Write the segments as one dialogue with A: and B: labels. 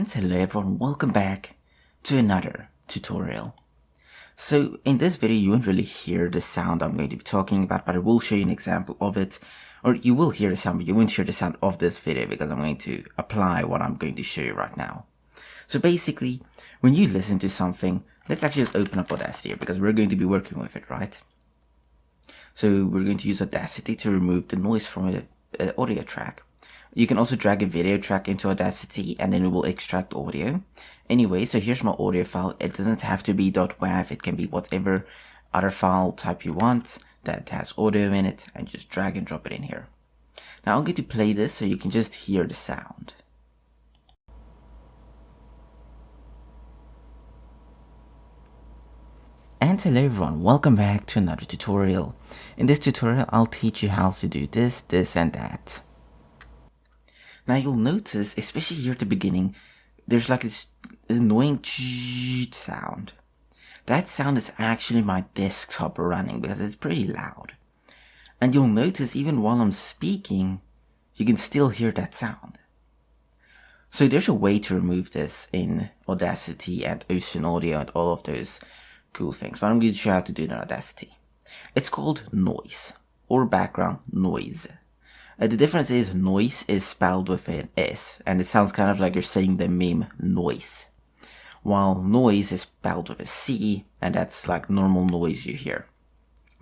A: And hello everyone, welcome back to another tutorial. So in this video you won't really hear the sound I'm going to be talking about, but I will show you an example of it. Or you will hear the sound, but you won't hear the sound of this video because I'm going to apply what I'm going to show you right now. So basically, when you listen to something, let's actually just open up Audacity here because we're going to be working with it, right? So we're going to use Audacity to remove the noise from an audio track. You can also drag a video track into Audacity and then it will extract audio. Anyway, so here's my audio file. It doesn't have to be .wav, it can be whatever other file type you want that has audio in it, and just drag and drop it in here. Now I'm going to play this so you can just hear the sound. And hello everyone, welcome back to another tutorial. In this tutorial I'll teach you how to do this, and that. Now you'll notice, especially here at the beginning, there's like this annoying sound. That sound is actually my desktop running because it's pretty loud. And you'll notice even while I'm speaking, you can still hear that sound. So there's a way to remove this in Audacity and Ocean Audio and all of those cool things, but I'm going to show you how to do it in Audacity. It's called noise or background noise. The difference is noise is spelled with an S, and it sounds kind of like you're saying the meme noise. While noise is spelled with a C, and that's like normal noise you hear.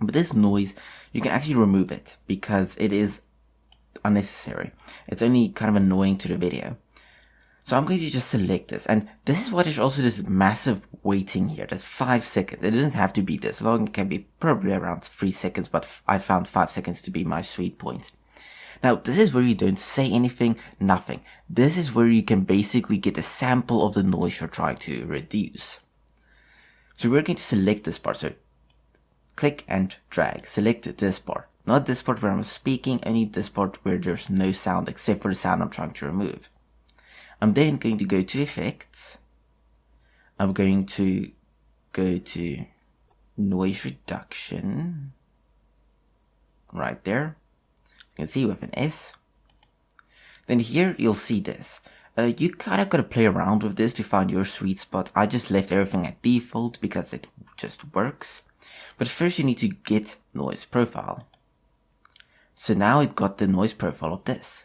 A: But this noise, you can actually remove it because it is unnecessary. It's only kind of annoying to the video. So I'm going to just select this, and this is what is also this massive waiting here. There's 5 seconds. It doesn't have to be this long. It can be probably around 3 seconds, but I found 5 seconds to be my sweet point. Now, this is where you don't say anything, nothing. This is where you can basically get a sample of the noise you're trying to reduce. So we're going to select this part. So click and drag. Select this part. Not this part where I'm speaking, only this part where there's no sound except for the sound I'm trying to remove. I'm then going to go to Effects. I'm going to go to Noise Reduction. Right there. You can see with an S. Then here you'll see this. You kind of got to play around with this to find your sweet spot. I just left everything at default because it just works. But first you need to get noise profile. So now it got the noise profile of this.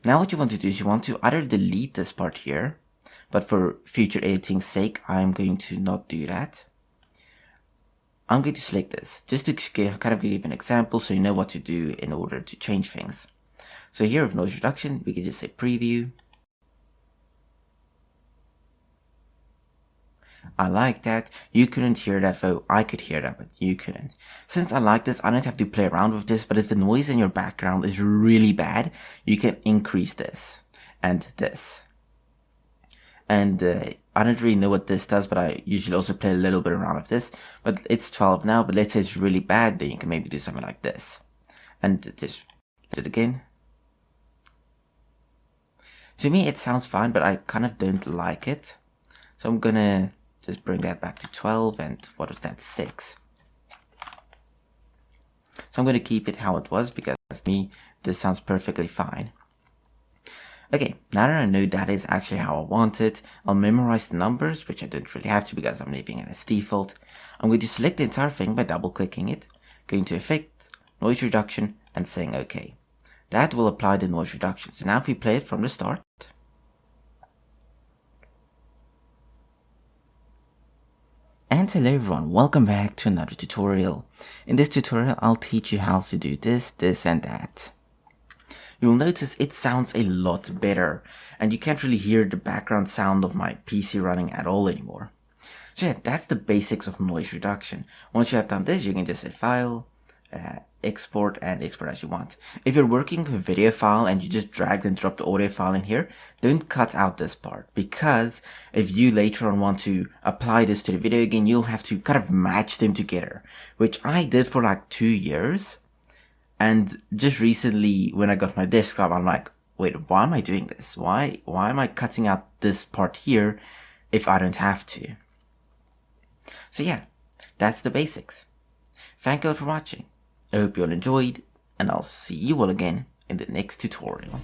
A: Now what you want to do is you want to either delete this part here, but for future editing's sake I'm going to not do that. I'm going to select this, just to kind of give an example so you know what to do in order to change things. So here with noise reduction, we can just say preview. I like that. You couldn't hear that though. I could hear that, but you couldn't. Since I like this, I don't have to play around with this, but if the noise in your background is really bad, you can increase this and this. And I don't really know what this does, but I usually also play a little bit around with this. But it's 12 now, but let's say it's really bad, then you can maybe do something like this. And just do it again. To me, it sounds fine, but I kind of don't like it. So I'm gonna just bring that back to 12, and what was that, 6. So I'm gonna keep it how it was, because to me, this sounds perfectly fine. Okay, now that I know that is actually how I want it, I'll memorize the numbers, which I don't really have to because I'm leaving it as default. I'm going to select the entire thing by double clicking it, going to Effect, Noise Reduction, and saying OK. That will apply the noise reduction. So now if we play it from the start. And hello everyone, welcome back to another tutorial. In this tutorial I'll teach you how to do this, and that. You'll notice it sounds a lot better, and you can't really hear the background sound of my PC running at all anymore. So yeah, that's the basics of noise reduction. Once you have done this, you can just say File, Export, and export as you want. If you're working with a video file and you just drag and drop the audio file in here, don't cut out this part, because if you later on want to apply this to the video again, you'll have to kind of match them together, which I did for like 2 years. And just recently, when I got my desktop, I'm like, wait, why am I doing this? Why am I cutting out this part here if I don't have to? So yeah, that's the basics. Thank you all for watching. I hope you all enjoyed, and I'll see you all again in the next tutorial.